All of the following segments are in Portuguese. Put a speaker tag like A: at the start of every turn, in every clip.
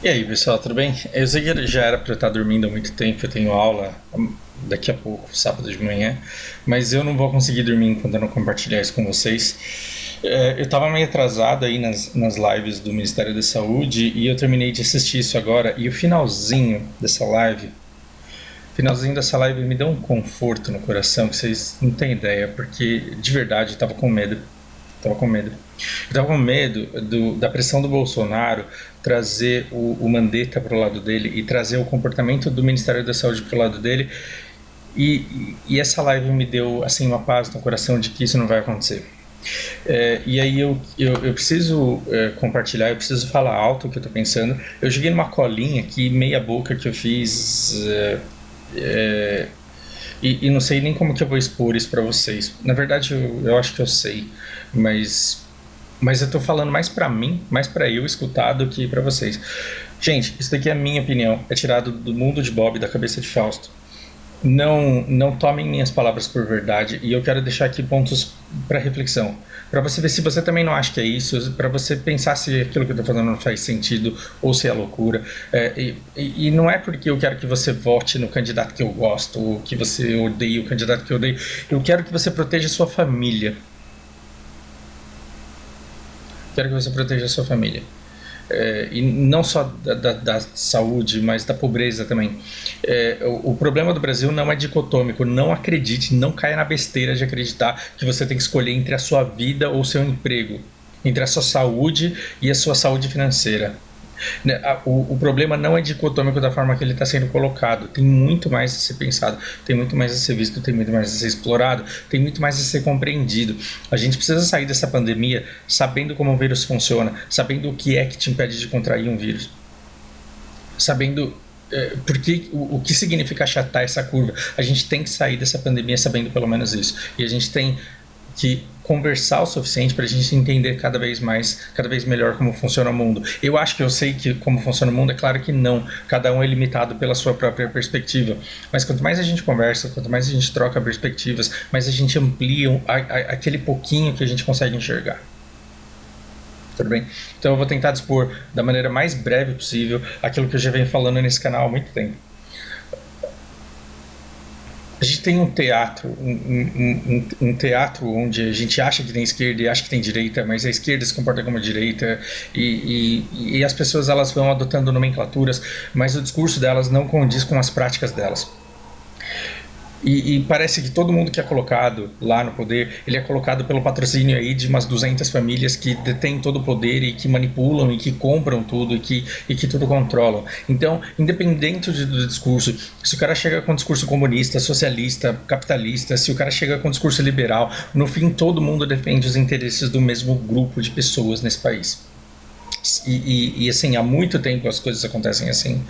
A: E aí, pessoal, tudo bem? Eu sei que já era para eu estar dormindo há muito tempo, eu tenho aula daqui a pouco, sábado de manhã, mas eu não vou conseguir dormir enquanto eu não compartilhar isso com vocês. Eu estava meio atrasado aí nas lives do Ministério da Saúde e eu terminei de assistir isso agora, e o finalzinho dessa live me deu um conforto no coração que vocês não têm ideia, porque de verdade eu estava com medo. Tava com medo. Eu tava com medo da pressão do Bolsonaro trazer o Mandetta para o lado dele e trazer o comportamento do Ministério da Saúde para o lado dele. E essa live me deu assim uma paz no coração de que isso não vai acontecer. E aí eu preciso compartilhar, eu preciso falar alto o que eu tô pensando. Eu joguei numa colinha aqui, meia boca que eu fiz. É, e não sei nem como que eu vou expor isso para vocês. Na verdade, eu acho que eu sei, mas mas eu tô falando mais pra mim, mais pra eu escutar do que pra vocês. Gente, isso daqui é a minha opinião, é tirado do mundo de Bob, da cabeça de Fausto. Não tomem minhas palavras por verdade, e eu quero deixar aqui pontos para reflexão, para você ver se você também não acha que é isso, para você pensar se aquilo que eu estou falando não faz sentido ou se é loucura. E não é porque eu quero que você vote no candidato que eu gosto ou que você odeie o candidato que eu odeio. Eu quero que você proteja a sua família. Quero que você proteja a sua família. E não só da saúde, mas da pobreza também. O problema do Brasil não é dicotômico. Não acredite, não caia na besteira de acreditar que você tem que escolher entre a sua vida ou o seu emprego, entre a sua saúde e a sua saúde financeira. O problema não é dicotômico da forma que ele está sendo colocado. Tem muito mais a ser pensado, tem muito mais a ser visto, tem muito mais a ser explorado, tem muito mais a ser compreendido. A gente precisa sair dessa pandemia sabendo como o vírus funciona, sabendo o que é que te impede de contrair um vírus, sabendo porque o que significa achatar essa curva. A gente tem que sair dessa pandemia sabendo pelo menos isso. E a gente tem que conversar o suficiente para a gente entender cada vez mais, cada vez melhor como funciona o mundo. Eu acho que eu sei que como funciona o mundo, é claro que não. Cada um é limitado pela sua própria perspectiva. Mas quanto mais a gente conversa, quanto mais a gente troca perspectivas, mais a gente amplia aquele pouquinho que a gente consegue enxergar. Tudo bem? Então eu vou tentar dispor da maneira mais breve possível aquilo que eu já venho falando nesse canal há muito tempo. A gente tem um teatro, um teatro onde a gente acha que tem esquerda e acha que tem direita, mas a esquerda se comporta como a direita e as pessoas elas vão adotando nomenclaturas, mas o discurso delas não condiz com as práticas delas. E parece que todo mundo que é colocado lá no poder, ele é colocado pelo patrocínio aí de umas 200 famílias que detêm todo o poder e que manipulam e que compram tudo e que tudo controlam. Então, independente do discurso, se o cara chega com um discurso comunista, socialista, capitalista, se o cara chega com um discurso liberal, no fim todo mundo defende os interesses do mesmo grupo de pessoas nesse país. Assim, há muito tempo as coisas acontecem assim.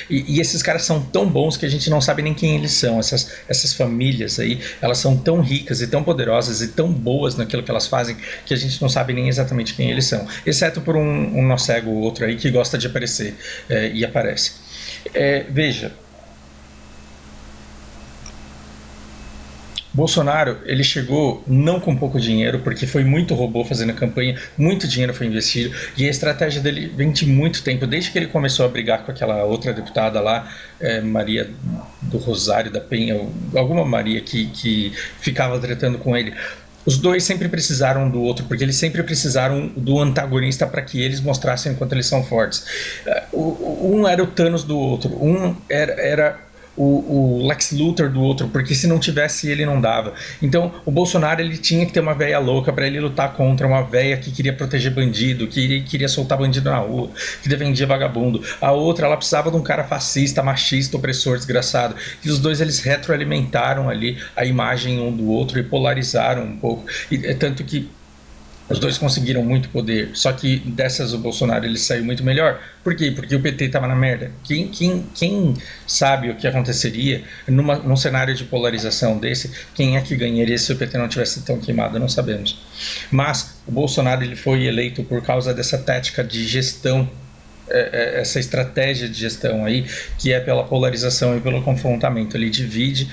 A: E esses caras são tão bons que a gente não sabe nem quem eles são. Essas famílias aí, elas são tão ricas e tão poderosas e tão boas naquilo que elas fazem que a gente não sabe nem exatamente quem eles são. Exceto por um nó cego ou outro aí que gosta de aparecer e aparece. Veja, Bolsonaro, ele chegou não com pouco dinheiro, porque foi muito robô fazendo a campanha, muito dinheiro foi investido, e a estratégia dele vem de muito tempo, desde que ele começou a brigar com aquela outra deputada lá, Maria do Rosário da Penha, alguma Maria que ficava tratando com ele. Os dois sempre precisaram do outro, porque eles sempre precisaram do antagonista para que eles mostrassem o quanto eles são fortes. Um era o Thanos do outro, um era o Lex Luthor do outro, porque se não tivesse ele não dava. Então o Bolsonaro ele tinha que ter uma véia louca para ele lutar contra uma véia que queria proteger bandido, que queria soltar bandido na rua, que defendia vagabundo. A outra ela precisava de um cara fascista, machista, opressor, desgraçado. E os dois eles retroalimentaram ali a imagem um do outro e polarizaram um pouco. Tanto que os dois conseguiram muito poder, só que dessas o Bolsonaro ele saiu muito melhor. Por quê? Porque o PT estava na merda. Quem sabe o que aconteceria num cenário de polarização desse? Quem é que ganharia se o PT não tivesse tão queimado? Não sabemos. Mas o Bolsonaro ele foi eleito por causa dessa tática de gestão essa estratégia de gestão aí, que é pela polarização e pelo confrontamento. Ele divide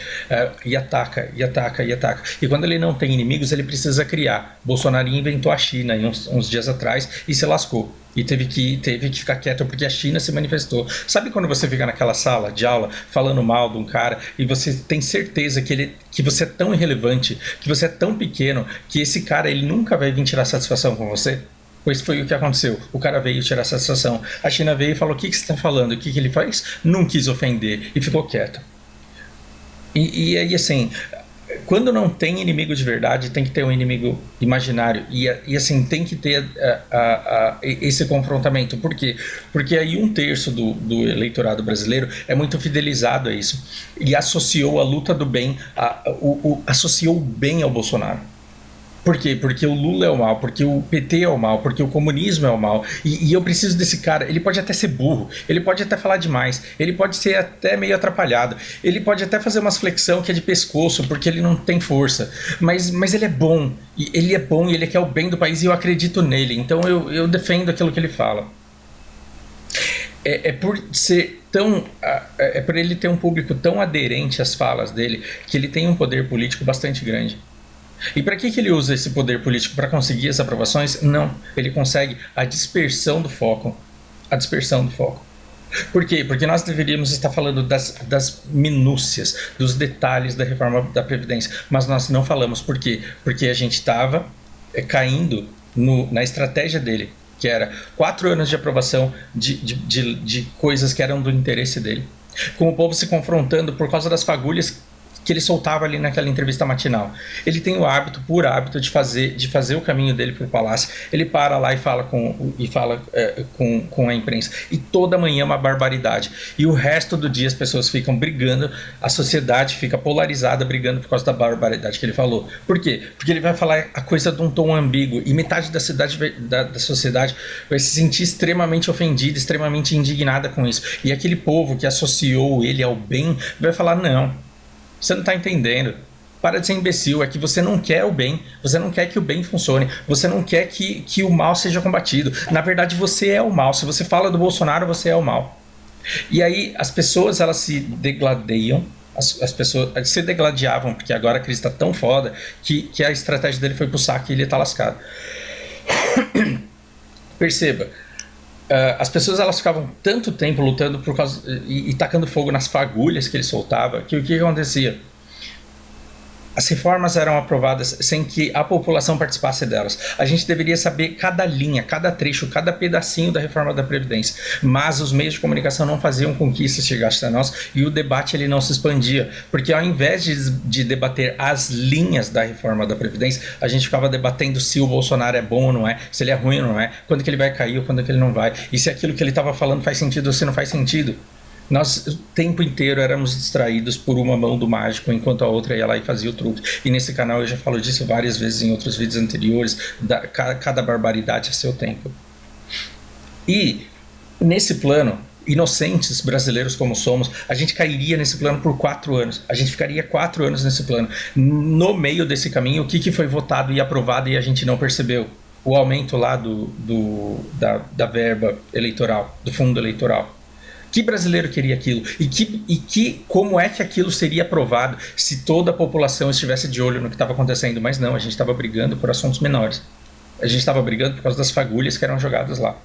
A: e ataca, e ataca, e ataca. E quando ele não tem inimigos, ele precisa criar. Bolsonaro inventou a China aí uns dias atrás e se lascou. E teve que ficar quieto porque a China se manifestou. Sabe quando você fica naquela sala de aula falando mal de um cara e você tem certeza que você é tão irrelevante, que você é tão pequeno, que esse cara ele nunca vai vir tirar satisfação com você? Pois foi o que aconteceu. O cara veio tirar satisfação. A China veio e falou: o que você está falando? O que ele faz? Não quis ofender e ficou quieto. E aí, assim, quando não tem inimigo de verdade, tem que ter um inimigo imaginário. E assim, tem que ter esse confrontamento. Por quê? Porque aí 1/3 do eleitorado brasileiro é muito fidelizado a isso. E associou a luta do bem, associou o bem ao Bolsonaro. Por quê? Porque o Lula é o mal, porque o PT é o mal, porque o comunismo é o mal. E eu preciso desse cara. Ele pode até ser burro, ele pode até falar demais, ele pode ser até meio atrapalhado, ele pode até fazer umas flexão que é de pescoço, porque ele não tem força. Mas ele é bom, e ele quer o bem do país e eu acredito nele. Então eu defendo aquilo que ele fala. Por ser tão. É por ele ter um público tão aderente às falas dele que ele tem um poder político bastante grande. E para que ele usa esse poder político? Para conseguir as aprovações? Não. Ele consegue a dispersão do foco. A dispersão do foco. Por quê? Porque nós deveríamos estar falando das minúcias, dos detalhes da reforma da Previdência. Mas nós não falamos. Por quê? Porque a gente estava caindo na estratégia dele, que era 4 anos de aprovação de coisas que eram do interesse dele. Com o povo se confrontando por causa das fagulhas que ele soltava ali naquela entrevista matinal. Ele tem o hábito, por hábito, de fazer o caminho dele para o palácio. Ele para lá e fala com a imprensa. E toda manhã é uma barbaridade. E o resto do dia as pessoas ficam brigando, a sociedade fica polarizada, brigando por causa da barbaridade que ele falou. Por quê? Porque ele vai falar a coisa de um tom ambíguo e metade da sociedade vai se sentir extremamente ofendida, extremamente indignada com isso. E aquele povo que associou ele ao bem vai falar: não, você não está entendendo. Para de ser imbecil. É que você não quer o bem. Você não quer que o bem funcione. Você não quer que o mal seja combatido. Na verdade, você é o mal. Se você fala do Bolsonaro, você é o mal. E aí as pessoas, elas se degladeiam. As pessoas se degladiavam, porque agora a crise está tão foda que a estratégia dele foi pro saco e ele está lascado. Perceba. As pessoas, elas ficavam tanto tempo lutando por causa e tacando fogo nas fagulhas que ele soltava, que o que acontecia? As reformas eram aprovadas sem que a população participasse delas. A gente deveria saber cada linha, cada trecho, cada pedacinho da reforma da Previdência. Mas os meios de comunicação não faziam com que isso chegasse a nós e o debate ele não se expandia. Porque ao invés de debater as linhas da reforma da Previdência, a gente ficava debatendo se o Bolsonaro é bom ou não é, se ele é ruim ou não é, quando que ele vai cair ou quando que ele não vai. E se aquilo que ele estava falando faz sentido ou se não faz sentido. Nós o tempo inteiro éramos distraídos por uma mão do mágico, enquanto a outra ia lá e fazia o truque. E nesse canal eu já falo disso várias vezes em outros vídeos anteriores, cada barbaridade a seu tempo. E nesse plano, inocentes brasileiros como somos, a gente cairia nesse plano por 4 anos. A gente ficaria 4 anos nesse plano. No meio desse caminho, o que foi votado e aprovado e a gente não percebeu? O aumento lá da verba eleitoral, do fundo eleitoral. Que brasileiro queria aquilo? E como é que aquilo seria aprovado se toda a população estivesse de olho no que estava acontecendo? Mas não, a gente estava brigando por assuntos menores. A gente estava brigando por causa das fagulhas que eram jogadas lá.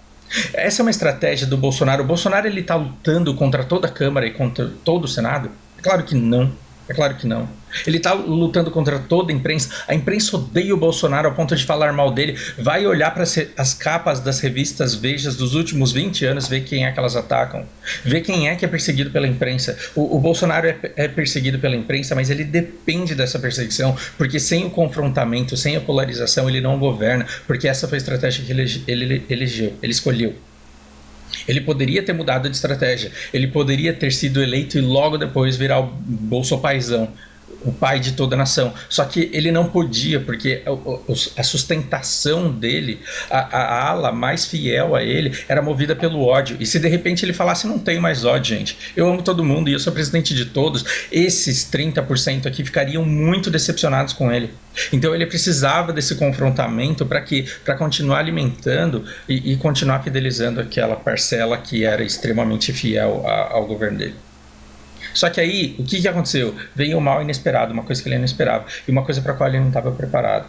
A: Essa é uma estratégia do Bolsonaro. O Bolsonaro está lutando contra toda a Câmara e contra todo o Senado? É claro que não. É claro que não. Ele está lutando contra toda a imprensa. A imprensa odeia o Bolsonaro ao ponto de falar mal dele. Vai olhar para as capas das revistas Vejas dos últimos 20 anos, ver quem é que elas atacam. Ver quem é que é perseguido pela imprensa. O Bolsonaro é perseguido pela imprensa, mas ele depende dessa perseguição, porque sem o confrontamento, sem a polarização, ele não governa, porque essa foi a estratégia que ele escolheu. Ele poderia ter mudado de estratégia, ele poderia ter sido eleito e logo depois virar o bolsopaizão. o pai de toda a nação. Só que ele não podia, porque a sustentação dele, a ala mais fiel a ele, era movida pelo ódio. E se de repente ele falasse, não tenho mais ódio, gente, eu amo todo mundo e eu sou presidente de todos, esses 30% aqui ficariam muito decepcionados com ele. Então ele precisava desse confrontamento para continuar alimentando e continuar fidelizando aquela parcela que era extremamente fiel ao governo dele. Só que aí, o que aconteceu? Veio um mal inesperado, uma coisa que ele não esperava, e uma coisa para a qual ele não estava preparado,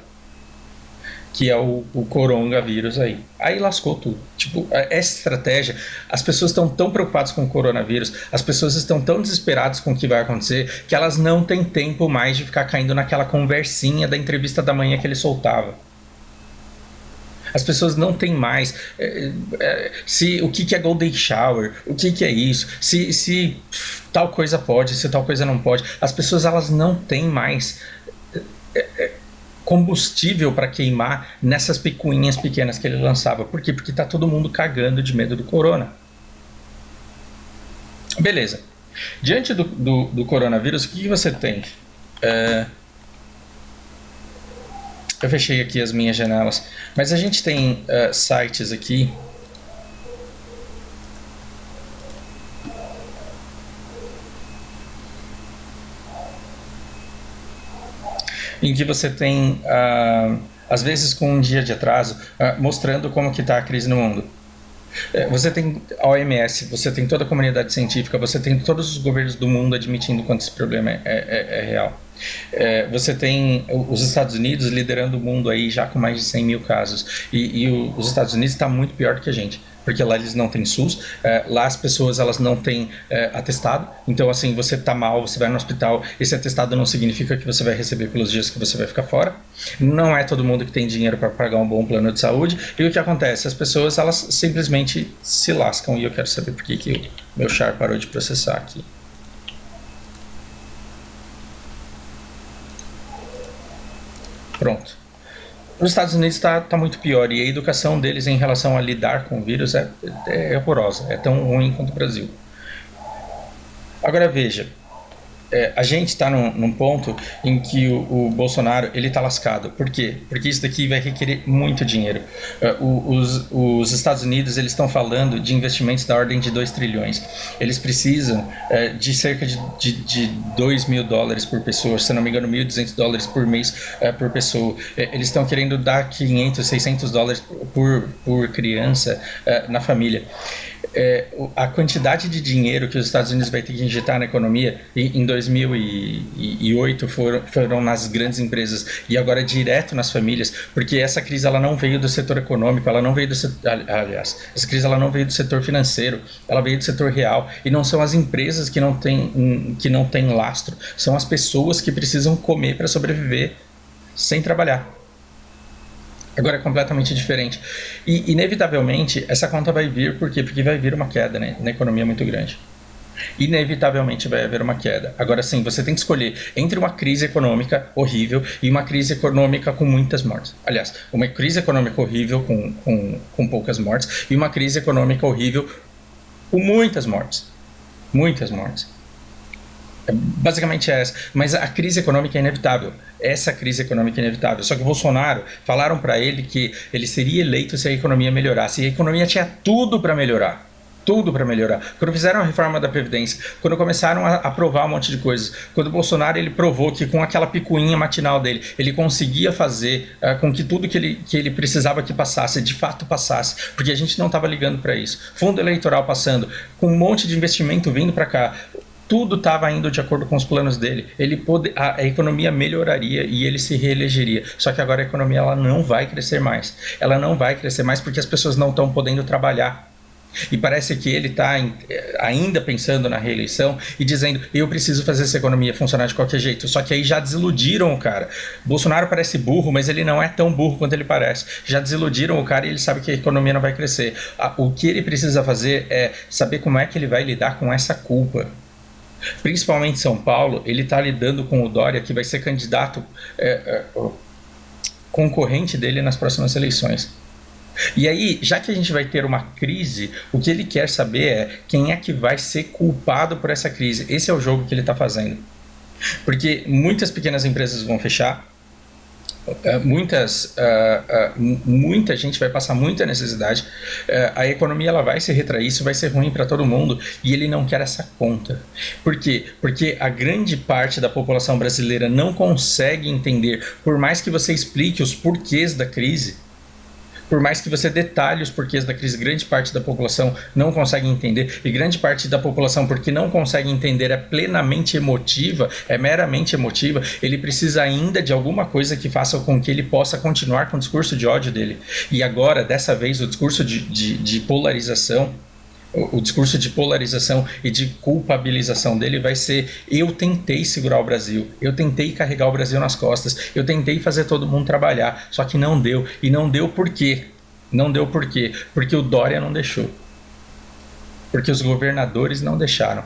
A: que é o coronavírus aí. Aí lascou tudo. Tipo, essa estratégia, as pessoas estão tão preocupadas com o coronavírus, as pessoas estão tão desesperadas com o que vai acontecer, que elas não têm tempo mais de ficar caindo naquela conversinha da entrevista da manhã que ele soltava. As pessoas não têm mais o que é Golden Shower, o que é isso, se tal coisa pode, se tal coisa não pode. As pessoas elas não têm mais combustível para queimar nessas picuinhas pequenas que ele lançava. Por quê? Porque está todo mundo cagando de medo do corona. Beleza. Diante do coronavírus, o que você tem? Eu fechei aqui as minhas janelas, mas a gente tem sites aqui em que você tem, às vezes com um dia de atraso, mostrando como que está a crise no mundo. Você tem a OMS, você tem toda a comunidade científica, você tem todos os governos do mundo admitindo quanto esse problema é real. Você tem os Estados Unidos liderando o mundo aí já com mais de 100 mil casos. E os Estados Unidos está muito pior do que a gente, porque lá eles não têm SUS, lá as pessoas elas não têm atestado. Então assim, você está mal, você vai no hospital, esse atestado não significa que você vai receber pelos dias que você vai ficar fora. Não é todo mundo que tem dinheiro para pagar um bom plano de saúde. E o que acontece? As pessoas elas simplesmente se lascam. E eu quero saber por que o meu char parou de processar aqui. Pronto. Nos Estados Unidos está muito pior, e a educação deles em relação a lidar com o vírus é horrorosa, é tão ruim quanto o Brasil. Agora veja, a gente está num ponto em que o Bolsonaro ele está lascado. Por quê? Porque isso daqui vai requerer muito dinheiro. Os Estados Unidos eles estão falando de investimentos da ordem de 2 trilhões. Eles precisam de cerca de 2 mil dólares por pessoa, se não me engano 1.200 dólares por mês por pessoa. Eles estão querendo dar 500, 600 dólares por criança na família. A quantidade de dinheiro que os Estados Unidos vai ter que injetar na economia em 2008 foram nas grandes empresas e agora direto nas famílias, porque essa crise ela não veio do setor econômico, ela não veio do setor, aliás, essa crise ela não veio do setor financeiro, ela veio do setor real, e não são as empresas que não têm lastro, são as pessoas que precisam comer para sobreviver sem trabalhar. Agora é completamente diferente. E, inevitavelmente, essa conta vai vir, por quê? Porque vai vir uma queda, né, na economia muito grande. Inevitavelmente vai haver uma queda. Agora sim, você tem que escolher entre uma crise econômica horrível e uma crise econômica com muitas mortes. Aliás, uma crise econômica horrível com poucas mortes e uma crise econômica horrível com muitas mortes. Muitas mortes. Basicamente é essa, mas a crise econômica é inevitável, essa crise econômica é inevitável, só que o Bolsonaro falaram para ele que ele seria eleito se a economia melhorasse, e a economia tinha tudo para melhorar, quando fizeram a reforma da Previdência, quando começaram a aprovar um monte de coisas, quando o Bolsonaro ele provou que com aquela picuinha matinal dele, ele conseguia fazer com que tudo que ele precisava que passasse, de fato passasse, porque a gente não estava ligando para isso, fundo eleitoral passando, com um monte de investimento vindo para cá, tudo estava indo de acordo com os planos dele. A economia melhoraria e ele se reelegeria. Só que agora a economia ela não vai crescer mais. Ela não vai crescer mais porque as pessoas não estão podendo trabalhar. E parece que ele está ainda pensando na reeleição e dizendo, eu preciso fazer essa economia funcionar de qualquer jeito. Só que aí já desiludiram o cara. Bolsonaro parece burro, mas ele não é tão burro quanto ele parece. Já desiludiram o cara e ele sabe que a economia não vai crescer. O que ele precisa fazer é saber como é que ele vai lidar com essa culpa. Principalmente em São Paulo, ele está lidando com o Dória, que vai ser candidato concorrente dele nas próximas eleições. E aí, já que a gente vai ter uma crise, o que ele quer saber é quem é que vai ser culpado por essa crise. Esse é o jogo que ele está fazendo. Porque muitas pequenas empresas vão fechar, muita gente vai passar muita necessidade, a economia ela vai se retrair, isso vai ser ruim para todo mundo, e ele não quer essa conta. Por quê? Porque a grande parte da população brasileira não consegue entender, por mais que você explique os porquês da crise, por mais que você detalhe os porquês da crise, grande parte da população não consegue entender, e grande parte da população, porque não consegue entender, é plenamente emotiva, é meramente emotiva, ele precisa ainda de alguma coisa que faça com que ele possa continuar com o discurso de ódio dele. E agora, dessa vez, o discurso de polarização, o discurso de polarização e de culpabilização dele vai ser: eu tentei segurar o Brasil, eu tentei carregar o Brasil nas costas, eu tentei fazer todo mundo trabalhar, só que não deu. E não deu por quê? Não deu por quê? Porque o Dória não deixou. Porque os governadores não deixaram.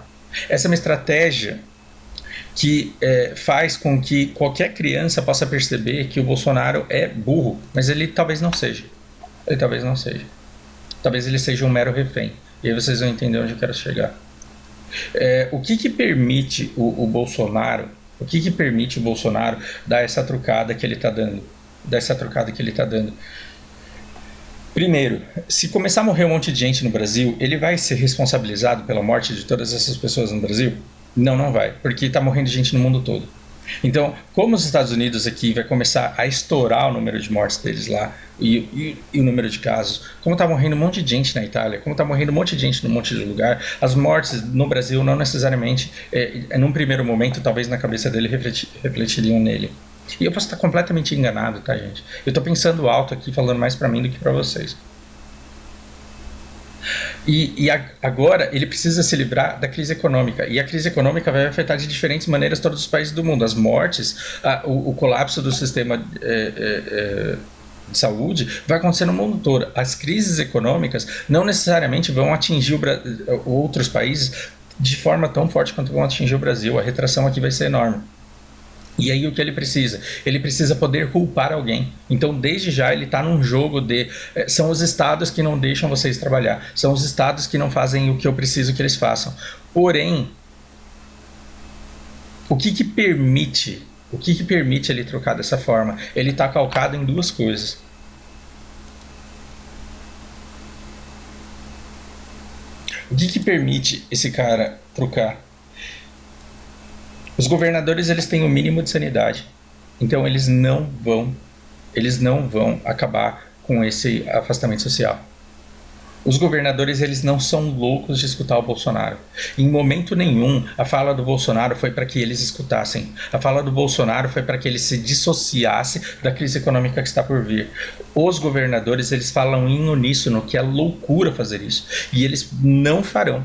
A: Essa é uma estratégia que faz com que qualquer criança possa perceber que o Bolsonaro é burro, mas ele talvez não seja. Ele talvez não seja. Talvez ele seja um mero refém. E aí vocês vão entender onde eu quero chegar. O que permite o Bolsonaro? O que permite o Bolsonaro dar essa trucada que ele está dando? Primeiro, se começar a morrer um monte de gente no Brasil, ele vai ser responsabilizado pela morte de todas essas pessoas no Brasil? Não, não vai, porque está morrendo gente no mundo todo. Então, como os Estados Unidos aqui vai começar a estourar o número de mortes deles lá e o número de casos, como está morrendo um monte de gente na Itália, como está morrendo um monte de gente num monte de lugar, as mortes no Brasil não necessariamente, num primeiro momento, talvez na cabeça dele refletiriam nele. E eu posso estar completamente enganado, tá, gente? Eu estou pensando alto aqui, falando mais para mim do que para vocês. E agora ele precisa se livrar da crise econômica. E a crise econômica vai afetar de diferentes maneiras todos os países do mundo. As mortes, o colapso do sistema de saúde vai acontecer no mundo todo. As crises econômicas não necessariamente vão atingir outros países de forma tão forte quanto vão atingir o Brasil. A retração aqui vai ser enorme. E aí o que ele precisa? Ele precisa poder culpar alguém. Então, desde já, ele está num jogo de... são os estados que não deixam vocês trabalhar. São os estados que não fazem o que eu preciso que eles façam. Porém, o que permite ele trocar dessa forma? Ele está calcado em duas coisas. O que permite esse cara trocar? Os governadores, eles têm o mínimo de sanidade, então eles não vão acabar com esse afastamento social. Os governadores, eles não são loucos de escutar o Bolsonaro. Em momento nenhum, a fala do Bolsonaro foi para que eles escutassem. A fala do Bolsonaro foi para que ele se dissociasse da crise econômica que está por vir. Os governadores, eles falam em uníssono que é loucura fazer isso. E eles não farão.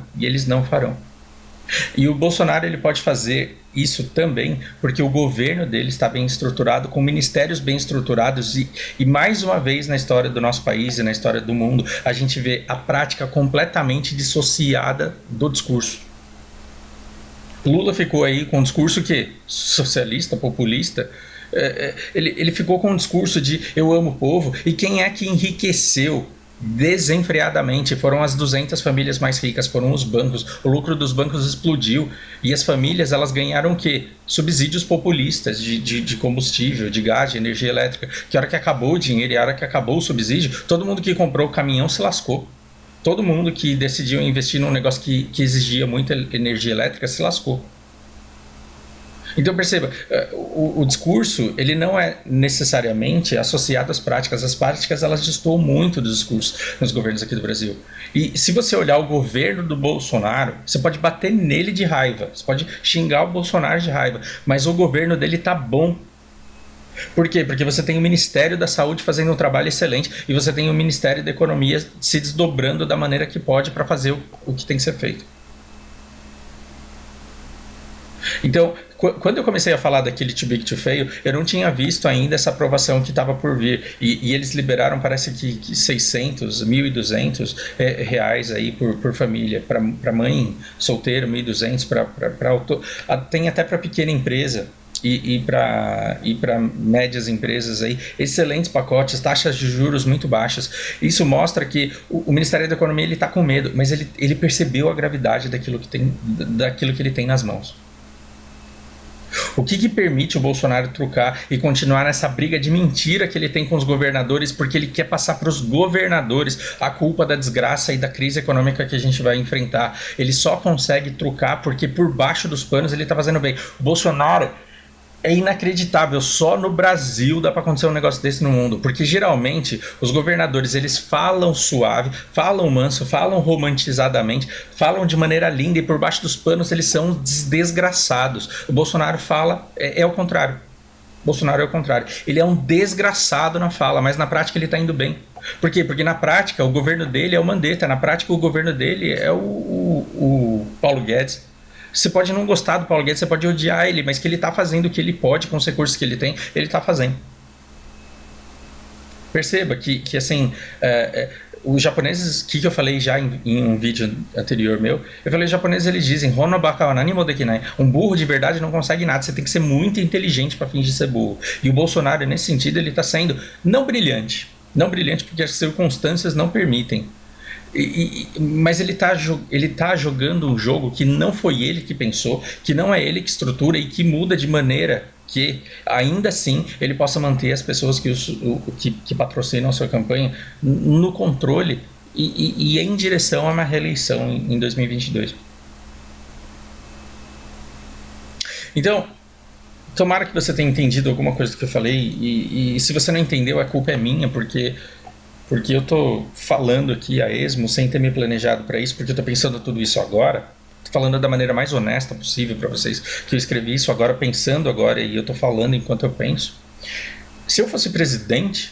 A: E o Bolsonaro, ele pode fazer isso também porque o governo dele está bem estruturado, com ministérios bem estruturados, e mais uma vez na história do nosso país e na história do mundo, a gente vê a prática completamente dissociada do discurso. Lula ficou aí com um discurso que socialista, populista. Ele ficou com um discurso de eu amo o povo, e quem é que enriqueceu desenfreadamente? Foram as 200 famílias mais ricas, foram os bancos. O lucro dos bancos explodiu, e as famílias, elas ganharam o quê? Subsídios populistas de combustível, de gás, de energia elétrica. Que a hora que acabou o dinheiro e a hora que acabou o subsídio, todo mundo que comprou o caminhão se lascou. Todo mundo que decidiu investir num negócio que exigia muita energia elétrica se lascou. Então perceba, o discurso, ele não é necessariamente associado às práticas. As práticas, elas destoam muito do discurso nos governos aqui do Brasil. E se você olhar o governo do Bolsonaro, você pode bater nele de raiva, você pode xingar o Bolsonaro de raiva, mas o governo dele tá bom. Por quê? Porque você tem o Ministério da Saúde fazendo um trabalho excelente, e você tem o Ministério da Economia se desdobrando da maneira que pode para fazer o que tem que ser feito. Então, quando eu comecei a falar daquele too big to fail, eu não tinha visto ainda essa aprovação que estava por vir, e eles liberaram, parece que 600, 1.200 reais aí por família, para mãe solteira, 1.200, tem até para pequena empresa e para médias empresas aí, excelentes pacotes, taxas de juros muito baixas. Isso mostra que o Ministério da Economia, ele está com medo, mas ele percebeu a gravidade daquilo que ele tem nas mãos. O que permite o Bolsonaro trucar e continuar nessa briga de mentira que ele tem com os governadores, porque ele quer passar para os governadores a culpa da desgraça e da crise econômica que a gente vai enfrentar. Ele só consegue trucar porque por baixo dos panos ele está fazendo bem. O Bolsonaro é inacreditável, só no Brasil dá para acontecer um negócio desse no mundo, porque geralmente os governadores eles falam suave, falam manso, falam romantizadamente, falam de maneira linda e por baixo dos panos eles são desgraçados. O Bolsonaro fala, é o contrário. Bolsonaro é o contrário. Ele é um desgraçado na fala, mas na prática ele está indo bem. Por quê? Porque na prática o governo dele é o Mandetta, na prática o governo dele é o Paulo Guedes. Você pode não gostar do Paulo Guedes, você pode odiar ele, mas que ele está fazendo o que ele pode com os recursos que ele tem, ele está fazendo. Perceba que assim, os japoneses, que eu falei já em um vídeo anterior meu, eu falei, os japoneses eles dizem, Hono baka wa nani mo dekinai, um burro de verdade não consegue nada, você tem que ser muito inteligente para fingir ser burro. E o Bolsonaro, nesse sentido, ele está sendo não brilhante porque as circunstâncias não permitem. Mas ele tá jogando um jogo que não foi ele que pensou, que não é ele que estrutura e que muda de maneira que ainda assim ele possa manter as pessoas que patrocinam a sua campanha no controle e em direção a uma reeleição em 2022. Então, tomara que você tenha entendido alguma coisa do que eu falei e se você não entendeu, a culpa é minha, porque eu tô falando aqui a esmo sem ter me planejado para isso, porque eu tô pensando tudo isso agora. Tô falando da maneira mais honesta possível para vocês, que eu escrevi isso agora pensando agora e eu tô falando enquanto eu penso. Se eu fosse presidente,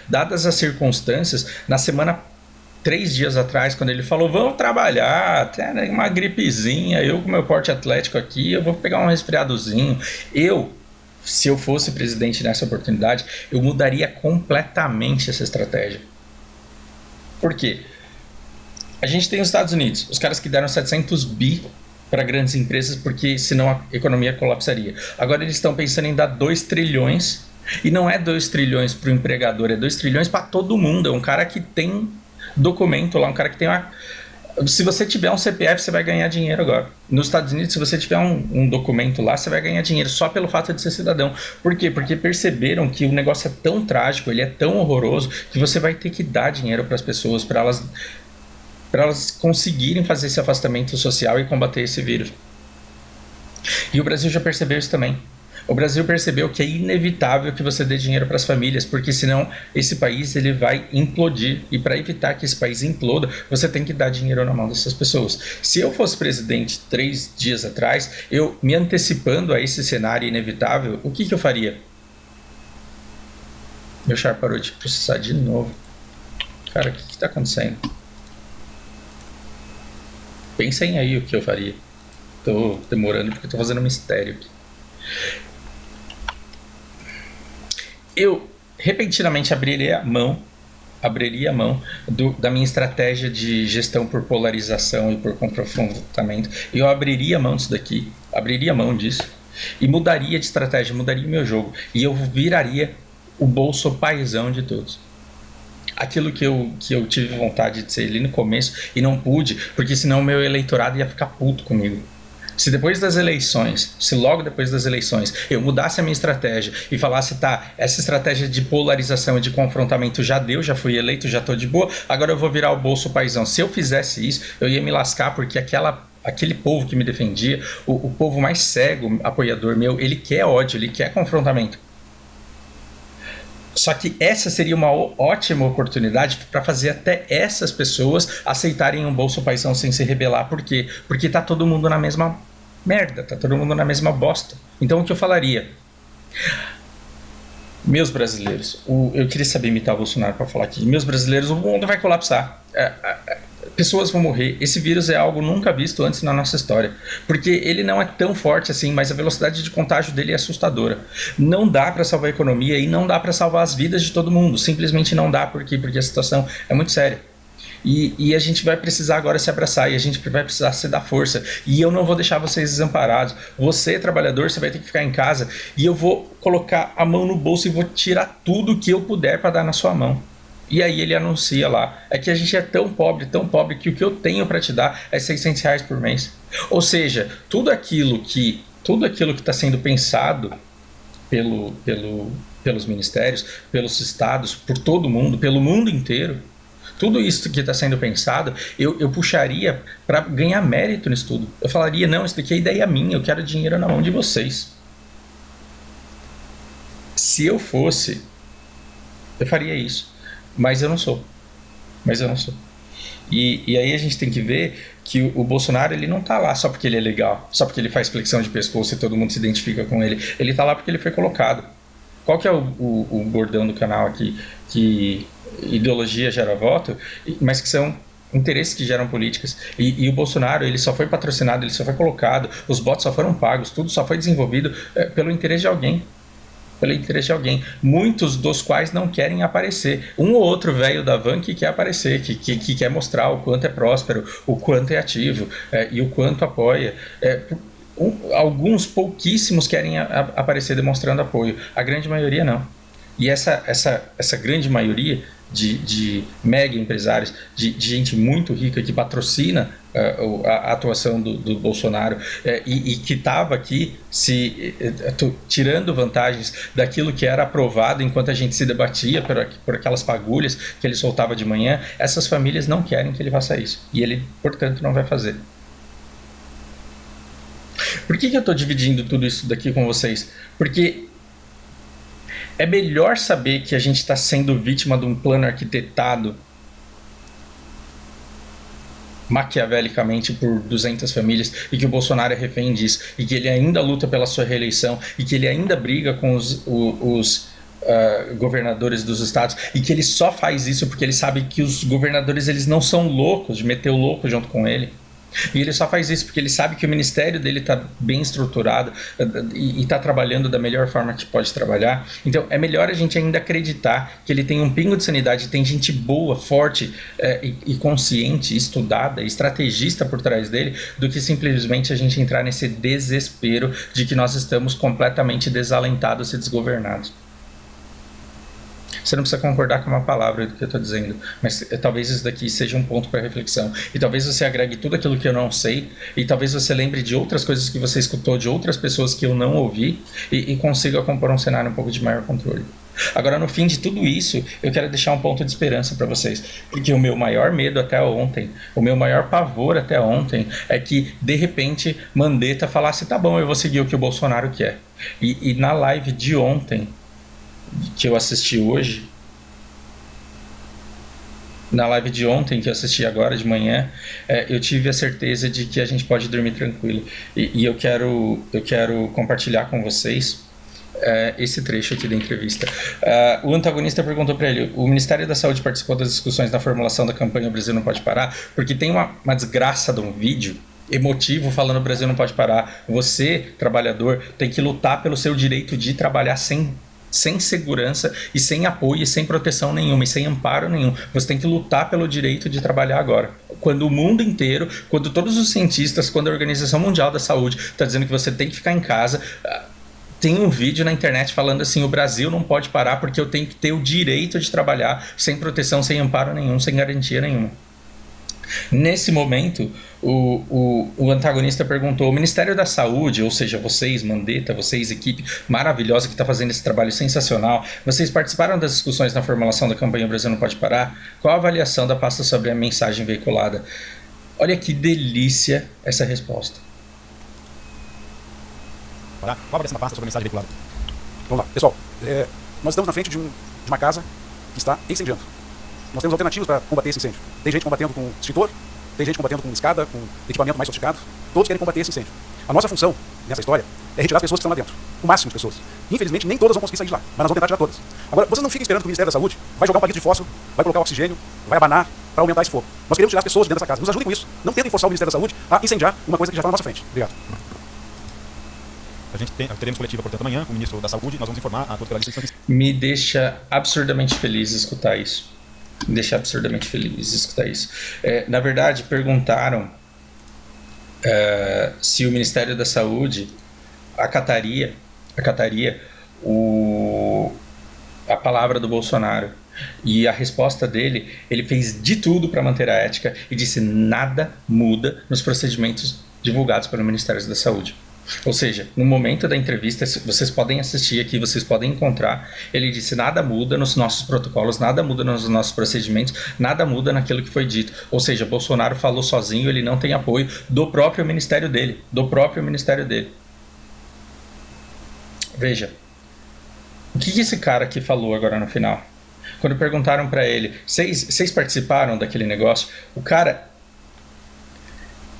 A: dadas as circunstâncias, na semana 3 dias atrás, quando ele falou, vamos trabalhar, até uma gripezinha, eu com meu porte atlético aqui, eu vou pegar um resfriadozinho, se eu fosse presidente nessa oportunidade, eu mudaria completamente essa estratégia. Por quê? A gente tem os Estados Unidos, os caras que deram 700 bi para grandes empresas, porque senão a economia colapsaria. Agora eles estão pensando em dar 2 trilhões, e não é 2 trilhões para o empregador, é 2 trilhões para todo mundo. É um cara que tem documento lá, um cara que tem uma... Se você tiver um CPF, você vai ganhar dinheiro agora. Nos Estados Unidos, se você tiver um documento lá, você vai ganhar dinheiro só pelo fato de ser cidadão. Por quê? Porque perceberam que o negócio é tão trágico, ele é tão horroroso, que você vai ter que dar dinheiro para as pessoas, para elas conseguirem fazer esse afastamento social e combater esse vírus. E o Brasil já percebeu isso também. O Brasil percebeu que é inevitável que você dê dinheiro para as famílias, porque senão esse país ele vai implodir. E para evitar que esse país imploda, você tem que dar dinheiro na mão dessas pessoas. Se eu fosse presidente 3 dias atrás, eu me antecipando a esse cenário inevitável, o que eu faria? Meu char parou de processar de novo. Cara, o que está acontecendo? Pensem aí o que eu faria. Estou demorando porque estou fazendo um mistério aqui. Eu repentinamente abriria a mão da minha estratégia de gestão por polarização e por confrontamento. Eu abriria mão disso daqui, abriria mão disso e mudaria de estratégia, mudaria o meu jogo e eu viraria o bolso paizão de todos. Aquilo que eu tive vontade de ser ali no começo e não pude, porque senão o meu eleitorado ia ficar puto comigo. Se logo depois das eleições, eu mudasse a minha estratégia e falasse, tá, essa estratégia de polarização e de confrontamento já deu, já fui eleito, já tô de boa, agora eu vou virar o bolso paizão. Se eu fizesse isso, eu ia me lascar, porque aquele povo que me defendia, o povo mais cego, apoiador meu, ele quer ódio, ele quer confrontamento. Só que essa seria uma ótima oportunidade para fazer até essas pessoas aceitarem um bolso paizão sem se rebelar. Por quê? Porque tá todo mundo na mesma merda, tá todo mundo na mesma bosta. Então o que eu falaria? Meus brasileiros, eu queria saber imitar o Bolsonaro para falar aqui. Meus brasileiros, o mundo vai colapsar. Pessoas vão morrer. Esse vírus é algo nunca visto antes na nossa história, porque ele não é tão forte assim, mas a velocidade de contágio dele é assustadora. Não dá para salvar a economia e não dá para salvar as vidas de todo mundo. Simplesmente não dá. Por quê? Porque a situação é muito séria. E a gente vai precisar agora se abraçar, e a gente vai precisar se dar força. E eu não vou deixar vocês desamparados. Você, trabalhador, você vai ter que ficar em casa, e eu vou colocar a mão no bolso e vou tirar tudo que eu puder para dar na sua mão. E aí ele anuncia lá, é que a gente é tão pobre, que o que eu tenho para te dar é R$600 por mês. Ou seja, tudo aquilo que tudo aquilo que está sendo pensado pelos ministérios, pelos estados, por todo mundo, pelo mundo inteiro, tudo isso que está sendo pensado, eu puxaria para ganhar mérito nisso tudo. Eu falaria, não, isso daqui é ideia minha, eu quero dinheiro na mão de vocês. Se eu fosse, eu faria isso. Mas eu não sou. E aí a gente tem que ver que o Bolsonaro, ele não tá lá só porque ele é legal, só porque ele faz flexão de pescoço e todo mundo se identifica com ele. Ele tá lá porque ele foi colocado. Qual que é o bordão do canal aqui? Que ideologia gera voto, mas que são interesses que geram políticas. E o Bolsonaro, ele só foi patrocinado, ele só foi colocado, os bots só foram pagos, tudo só foi desenvolvido pelo interesse de alguém. Muitos dos quais não querem aparecer. Um ou outro velho da van que quer aparecer, que quer mostrar o quanto é próspero, o quanto é ativo e o quanto apoia. Alguns pouquíssimos querem aparecer demonstrando apoio, a grande maioria não. E essa grande maioria de mega empresários, de gente muito rica que patrocina a atuação do Bolsonaro e que estava aqui tirando vantagens daquilo que era aprovado enquanto a gente se debatia por aquelas fagulhas que ele soltava de manhã, essas famílias não querem que ele faça isso. E ele, portanto, não vai fazer. Por que eu estou dividindo tudo isso daqui com vocês? Porque é melhor saber que a gente está sendo vítima de um plano arquitetado maquiavelicamente por 200 famílias e que o Bolsonaro é refém disso e que ele ainda luta pela sua reeleição e que ele ainda briga com os governadores dos estados e que ele só faz isso porque ele sabe que os governadores eles não são loucos de meter o louco junto com ele. E ele só faz isso porque ele sabe que o ministério dele está bem estruturado e está trabalhando da melhor forma que pode trabalhar. Então é melhor a gente ainda acreditar que ele tem um pingo de sanidade, tem gente boa, forte e consciente, estudada, estrategista por trás dele, do que simplesmente a gente entrar nesse desespero de que nós estamos completamente desalentados e desgovernados. Você não precisa concordar com uma palavra do que eu estou dizendo, mas talvez isso daqui seja um ponto para reflexão. E talvez você agregue tudo aquilo que eu não sei, e talvez você lembre de outras coisas que você escutou de outras pessoas que eu não ouvi, e consiga compor um cenário um pouco de maior controle. Agora, no fim de tudo isso, eu quero deixar um ponto de esperança para vocês, porque o meu maior medo até ontem, o meu maior pavor até ontem, é que, de repente, Mandetta falasse, tá bom, eu vou seguir o que o Bolsonaro quer. E na live de ontem, que eu assisti hoje, na live de ontem que eu assisti agora de manhã, eu tive a certeza de que a gente pode dormir tranquilo. E eu quero compartilhar com vocês esse trecho aqui da entrevista. O antagonista perguntou para ele: o Ministério da Saúde participou das discussões na formulação da campanha O Brasil Não Pode Parar? Porque tem uma desgraça de um vídeo emotivo falando o Brasil não pode parar. Você, trabalhador, tem que lutar pelo seu direito de trabalhar sem segurança e sem apoio e sem proteção nenhuma e sem amparo nenhum. Você tem que lutar pelo direito de trabalhar agora. Quando o mundo inteiro, quando todos os cientistas, quando a Organização Mundial da Saúde está dizendo que você tem que ficar em casa, tem um vídeo na internet falando assim: o Brasil não pode parar porque eu tenho que ter o direito de trabalhar sem proteção, sem amparo nenhum, sem garantia nenhuma. Nesse momento, o antagonista perguntou: o Ministério da Saúde, ou seja, vocês, Mandetta, vocês, equipe maravilhosa que está fazendo esse trabalho sensacional, vocês participaram das discussões na formulação da campanha O Brasil Não Pode Parar? Qual a avaliação da pasta sobre a mensagem veiculada? Olha que delícia essa resposta.
B: Qual a avaliação da pasta sobre a mensagem veiculada? Vamos lá, pessoal, nós estamos na frente de uma casa que está incendiando. Nós temos alternativas para combater esse incêndio. Tem gente combatendo com extintor, tem gente combatendo com escada, com equipamento mais sofisticado. Todos querem combater esse incêndio. A nossa função nessa história é retirar as pessoas que estão lá dentro, o máximo de pessoas. Infelizmente, nem todas vão conseguir sair de lá, mas nós vamos tentar tirar todas. Agora, vocês não fiquem esperando que o Ministério da Saúde vai jogar um palito de fósforo, vai colocar oxigênio, vai abanar para aumentar esse fogo. Nós queremos tirar as pessoas de dentro dessa casa. Nos ajudem com isso. Não tentem forçar o Ministério da Saúde a incendiar uma coisa que já está na nossa frente. Obrigado. Teremos coletiva, portanto, amanhã com o Ministro da Saúde. Nós vamos informar a todos pela lista.
A: Me deixa absurdamente feliz escutar isso. Me deixa absurdamente feliz escutar isso. Na verdade, perguntaram se o Ministério da Saúde acataria a palavra do Bolsonaro. E a resposta dele, ele fez de tudo para manter a ética e disse: nada muda nos procedimentos divulgados pelo Ministério da Saúde. Ou seja, no momento da entrevista, vocês podem assistir aqui, vocês podem encontrar, ele disse: nada muda nos nossos protocolos, nada muda nos nossos procedimentos, nada muda naquilo que foi dito. Ou seja, Bolsonaro falou sozinho, ele não tem apoio do próprio ministério dele, Veja, o que esse cara aqui falou agora no final? Quando perguntaram para ele: vocês participaram daquele negócio? O cara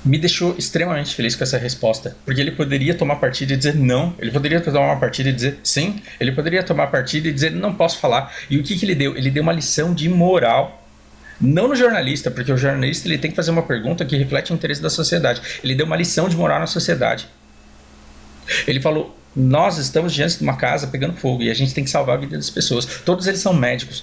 A: me deixou extremamente feliz com essa resposta, porque ele poderia tomar partido e dizer não, ele poderia tomar partido e dizer sim, ele poderia tomar partido e dizer não posso falar. E o que ele deu? Ele deu uma lição de moral, não no jornalista, porque o jornalista ele tem que fazer uma pergunta que reflete o interesse da sociedade. Ele deu uma lição de moral na sociedade. Ele falou: nós estamos diante de uma casa pegando fogo e a gente tem que salvar a vida das pessoas. Todos eles são médicos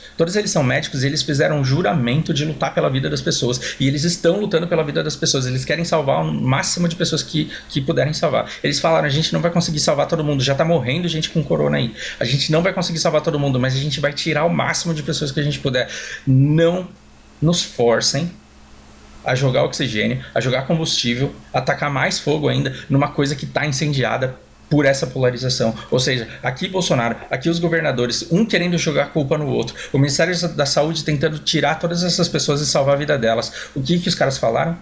A: e eles fizeram um juramento de lutar pela vida das pessoas. E eles estão lutando pela vida das pessoas. Eles querem salvar o máximo de pessoas que puderem salvar. Eles falaram: a gente não vai conseguir salvar todo mundo, já tá morrendo gente com corona aí. A gente não vai conseguir salvar todo mundo, mas a gente vai tirar o máximo de pessoas que a gente puder. Não nos forcem a jogar oxigênio, a jogar combustível, a tacar mais fogo ainda numa coisa que está incendiada por essa polarização. Ou seja, aqui Bolsonaro, aqui os governadores, um querendo jogar culpa no outro, o Ministério da Saúde tentando tirar todas essas pessoas e salvar a vida delas. O que os caras falaram?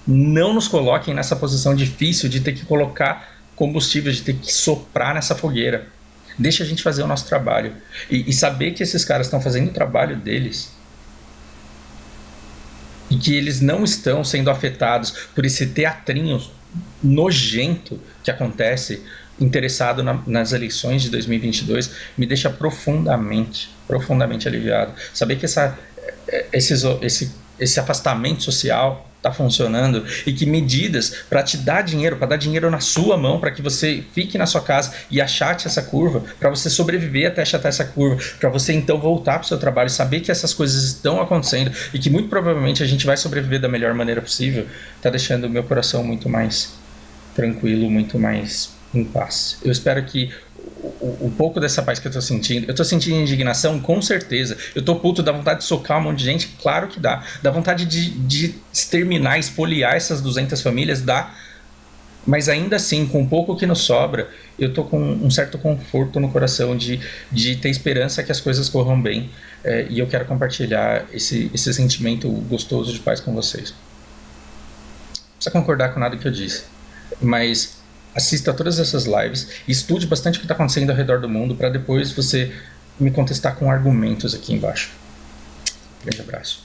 A: Não nos coloquem nessa posição difícil de ter que colocar combustível, de ter que soprar nessa fogueira. Deixa a gente fazer o nosso trabalho. E saber que esses caras estão fazendo o trabalho deles e que eles não estão sendo afetados por esse teatrinho nojento que acontece, interessado nas eleições de 2022, me deixa profundamente aliviado. Saber que esse afastamento social está funcionando e que medidas para te dar dinheiro, para dar dinheiro na sua mão, para que você fique na sua casa e achate essa curva, para você sobreviver até achatar essa curva, para você então voltar para o seu trabalho, saber que essas coisas estão acontecendo e que muito provavelmente a gente vai sobreviver da melhor maneira possível, está deixando o meu coração muito mais tranquilo, muito mais em paz. Eu espero que um pouco dessa paz que eu tô sentindo indignação, com certeza. Eu tô puto, dá vontade de socar um monte de gente, claro que dá. Dá vontade de exterminar, espoliar essas 200 famílias, dá. Mas ainda assim, com o pouco que nos sobra, eu tô com um certo conforto no coração de ter esperança que as coisas corram bem. E eu quero compartilhar esse sentimento gostoso de paz com vocês. Não precisa concordar com nada que eu disse, mas assista a todas essas lives e estude bastante o que está acontecendo ao redor do mundo para depois você me contestar com argumentos aqui embaixo. Grande abraço.